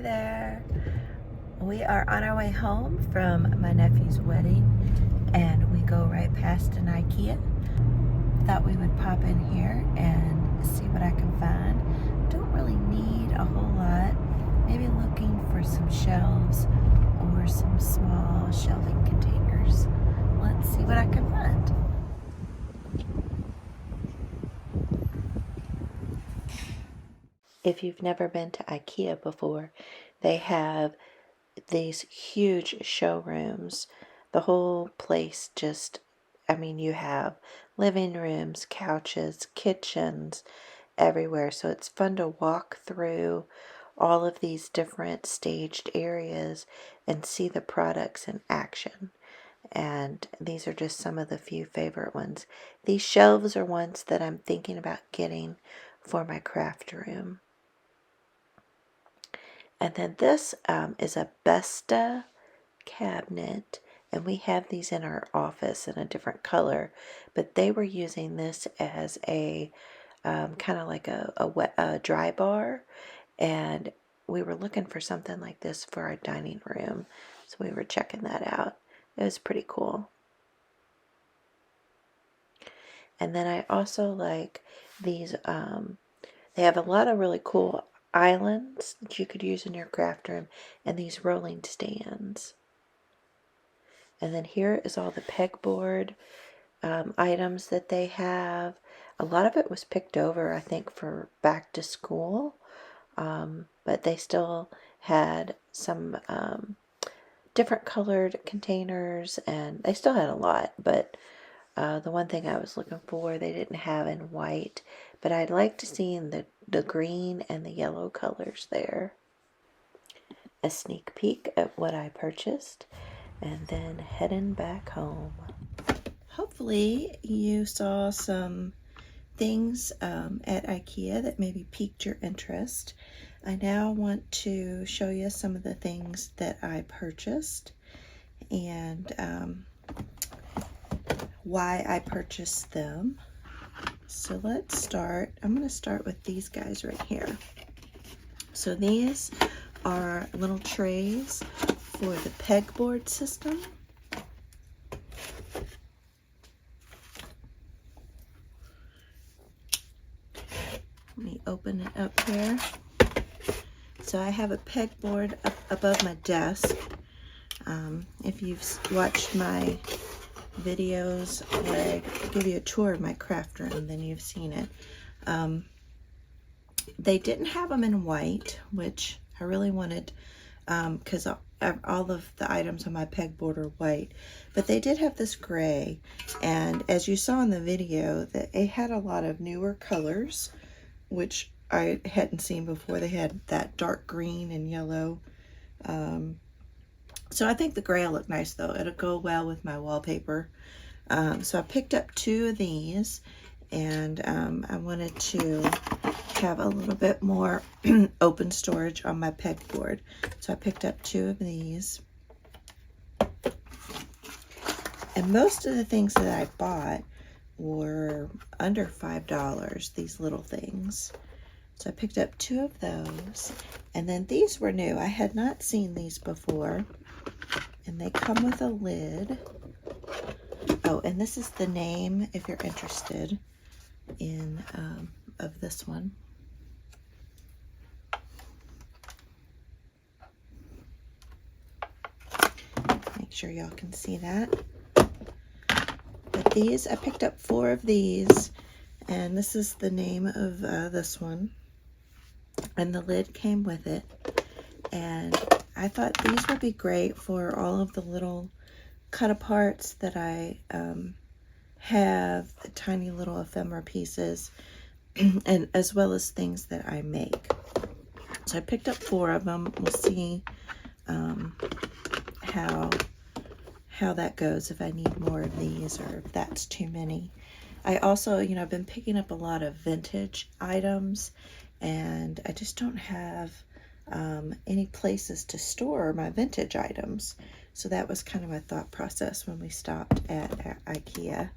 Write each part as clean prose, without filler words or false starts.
Hi there. We are on our way home from my nephew's wedding and we go right past an Ikea. Thought we would pop in here and see what I can find. Don't really need a whole lot. Maybe looking for some shelves or some small shelving containers. Let's see what I can find. If you've never been to Ikea before, they have these huge showrooms. The whole place just, you have living rooms, couches, kitchens everywhere. So it's fun to walk through all of these different staged areas and see the products in action. And these are just some of the few favorite ones. These shelves are ones that I'm thinking about getting for my craft room. And then this is a Besta cabinet, and we have these in our office in a different color, but they were using this as a kind of like a dry bar, and we were looking for something like this for our dining room, so we were checking that out. It was pretty cool. And then I also like these, they have a lot of really cool islands that you could use in your craft room, and these rolling stands. And then here is all the pegboard items that they have. A lot of it was picked over, I think, for back to school, but they still had some different colored containers, and they still had a lot, but the one thing I was looking for they didn't have in white, but I'd like to see in the green and the yellow colors there. A sneak peek at what I purchased, and then heading back home. Hopefully you saw some things at Ikea that maybe piqued your interest. I now want to show you some of the things that I purchased and why I purchased them. So let's start. I'm going to start with these guys right here. So these are little trays for the pegboard system. Let me open it up here. So I have a pegboard up above my desk. If you've watched my videos where I give you a tour of my craft room, then you've seen it. They didn't have them in white, which I really wanted, because all of the items on my pegboard are white, but they did have this gray, and as you saw in the video, that it had a lot of newer colors, which I hadn't seen before. They had that dark green and yellow. So I think the gray will look nice, though. It'll go well with my wallpaper. So I picked up 2 of these, and I wanted to have a little bit more open storage on my pegboard. So I picked up 2 of these. And most of the things that I bought were under $5, these little things. So I picked up 2 of those. And then these were new. I had not seen these before. And they come with a lid. Oh, and this is the name if you're interested in of this one. Make sure y'all can see that. But these, I picked up 4 of these, and this is the name of this one. And the lid came with it. And I thought these would be great for all of the little cut aparts that I have, the tiny little ephemera pieces, and as well as things that I make. So I picked up 4 of them. We'll see how that goes, if I need more of these or if that's too many. I also, I've been picking up a lot of vintage items, and I just don't have any places to store my vintage items. So that was kind of my thought process when we stopped at Ikea.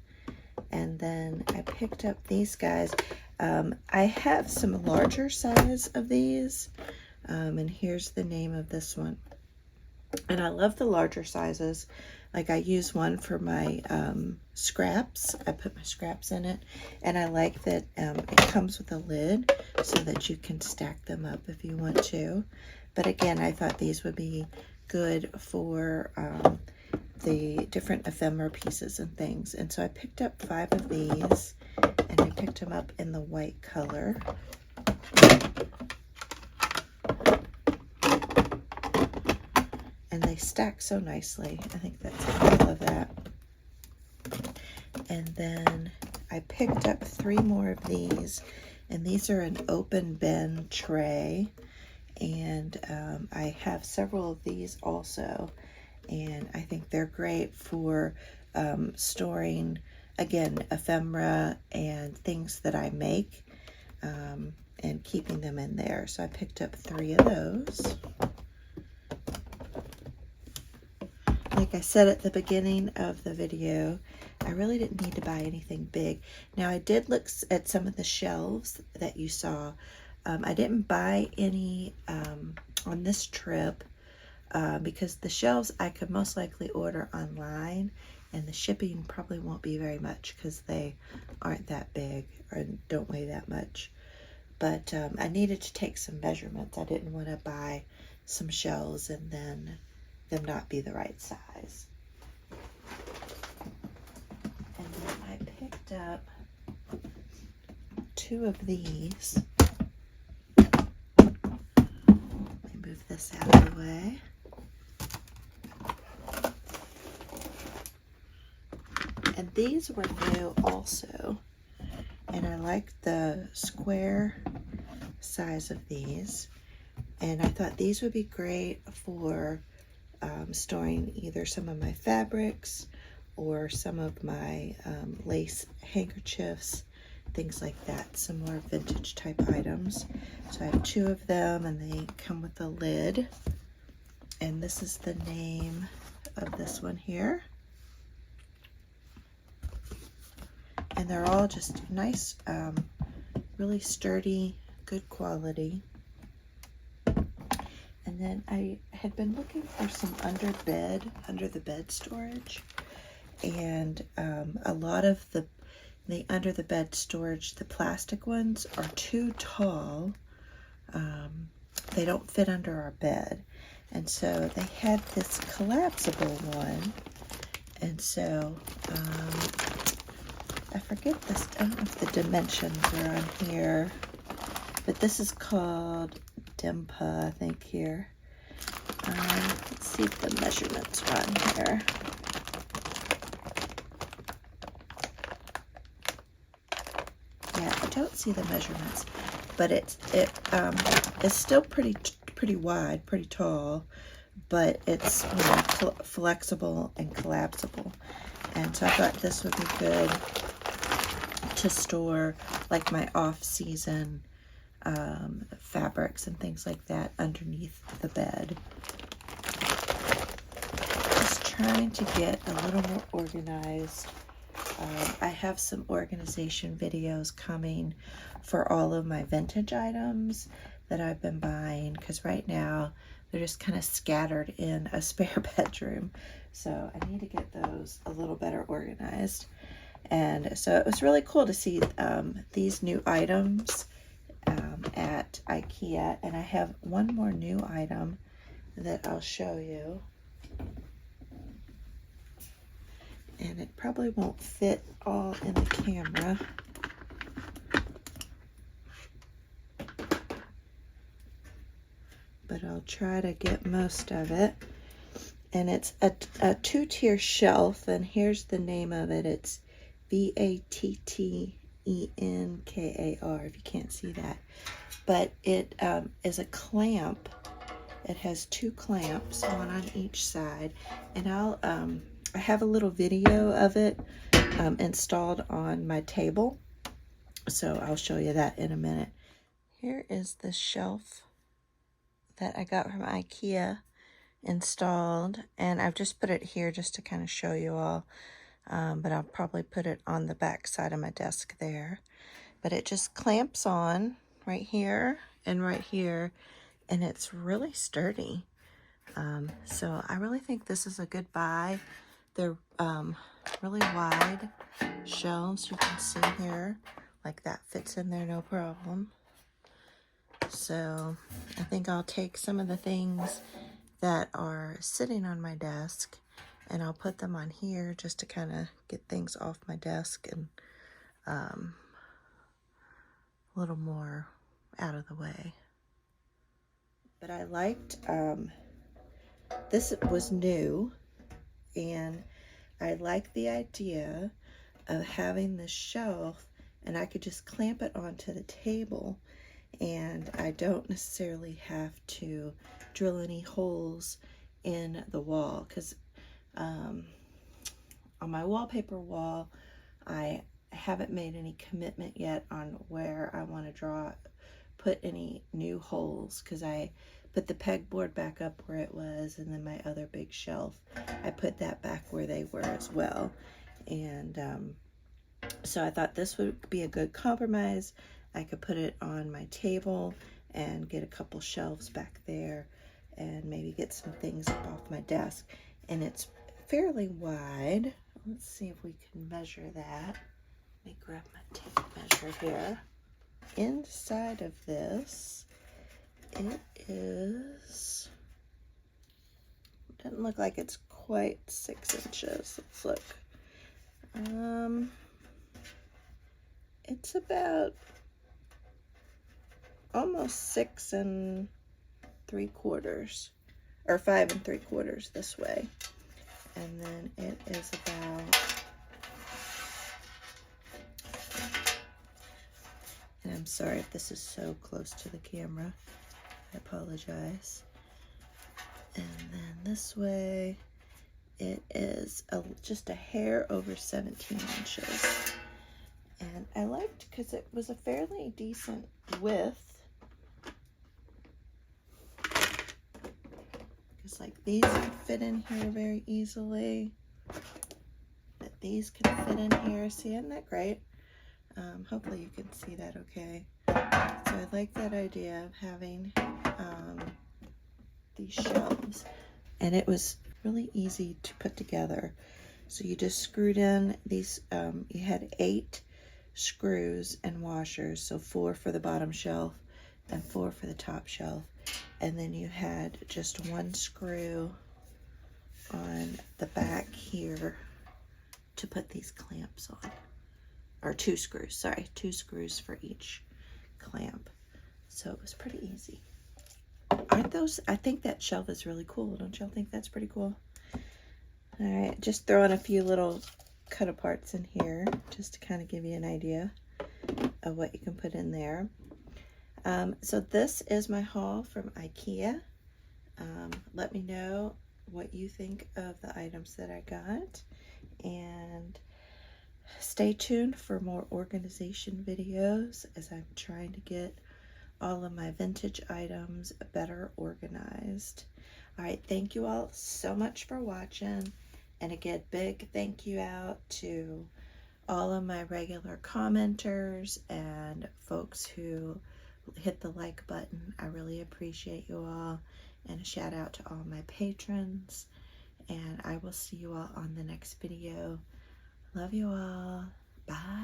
And then I picked up these guys. I have some larger size of these, And here's the name of this one. And I love the larger sizes. Like I use one for my scraps. I put my scraps in it. And I like that it comes with a lid so that you can stack them up if you want to. But again, I thought these would be good for the different ephemera pieces and things. And so I picked up 5 of these, and I picked them up in the white color. And they stack so nicely. I think that's, I love that. And then I picked up 3 more of these, and these are an open bin tray. And I have several of these also, and I think they're great for storing, again, ephemera and things that I make, and keeping them in there. So I picked up 3 of those. Like I said at the beginning of the video, I really didn't need to buy anything big. Now I did look at some of the shelves that you saw. I didn't buy any on this trip because the shelves I could most likely order online, and the shipping probably won't be very much because they aren't that big or don't weigh that much. But I needed to take some measurements. I didn't want to buy some shelves and then them not be the right size. And then I picked up 2 of these. Let me move this out of the way. And these were new also. And I like the square size of these. And I thought these would be great for storing either some of my fabrics or some of my lace handkerchiefs, things like that, some more vintage type items. So I have 2 of them, and they come with a lid. And this is the name of this one here. And they're all just nice, really sturdy, good quality. And then I had been looking for some under the bed storage. And a lot of the under the bed storage, the plastic ones, are too tall. They don't fit under our bed. And so they had this collapsible one. And so I forget this, I don't know if the dimensions are on here, but this is called Dimpa, I think, here. Let's see if the measurements are on here. Yeah, I don't see the measurements, but it's still pretty wide, pretty tall, but it's flexible and collapsible. And so I thought this would be good to store like my off-season fabrics and things like that underneath the bed. Just trying to get a little more organized. I have some organization videos coming for all of my vintage items that I've been buying, because right now they're just kind of scattered in a spare bedroom. So I need to get those a little better organized. And so it was really cool to see these new items at Ikea. And I have one more new item that I'll show you. And it probably won't fit all in the camera. But I'll try to get most of it. And it's a 2-tier shelf, and here's the name of it. It's Vattenkar, if you can't see that. But it is a clamp. It has 2 clamps, one on each side. And I have a little video of it installed on my table. So I'll show you that in a minute. Here is the shelf that I got from Ikea installed, and I've just put it here just to kind of show you all, but I'll probably put it on the back side of my desk there. But it just clamps on right here and right here, and it's really sturdy. So I really think this is a good buy. They're really wide shelves, you can see here, like that fits in there no problem. So I think I'll take some of the things that are sitting on my desk and I'll put them on here just to kind of get things off my desk and a little more out of the way. But I liked, this was new, and I like the idea of having this shelf and I could just clamp it onto the table, and I don't necessarily have to drill any holes in the wall, because on my wallpaper wall I haven't made any commitment yet on where I want to put any new holes, because I put the pegboard back up where it was, and then my other big shelf, I put that back where they were as well. And so I thought this would be a good compromise. I could put it on my table and get a couple shelves back there and maybe get some things up off my desk. And it's fairly wide. Let's see if we can measure that. Let me grab my tape measure here. Inside of this, it is, doesn't look like it's quite 6 inches. Let's look. It's about almost 6 3/4, or 5 3/4 this way. And then it is about, and I'm sorry if this is so close to the camera, I apologize. And then this way, it is just a hair over 17 inches. And I liked, because it was a fairly decent width. Because like these could fit in here very easily. That these could fit in here. See, isn't that great? Hopefully you can see that okay. So I like that idea of having these shelves. And it was really easy to put together. So you just screwed in these, you had 8 screws and washers, so 4 for the bottom shelf and 4 for the top shelf, and then you had just 1 screw on the back here to put these clamps on, or 2 screws, sorry, 2 screws for each clamp. So it was pretty easy. Aren't those, I think that shelf is really cool. Don't y'all think that's pretty cool? All right, just throwing a few little cut aparts in here just to kind of give you an idea of what you can put in there. So this is my haul from Ikea. Let me know what you think of the items that I got, and stay tuned for more organization videos as I'm trying to get all of my vintage items better organized. All right, thank you all so much for watching. And again, big thank you out to all of my regular commenters and folks who hit the like button. I really appreciate you all. And a shout out to all my patrons. And I will see you all on the next video. Love you all. Bye.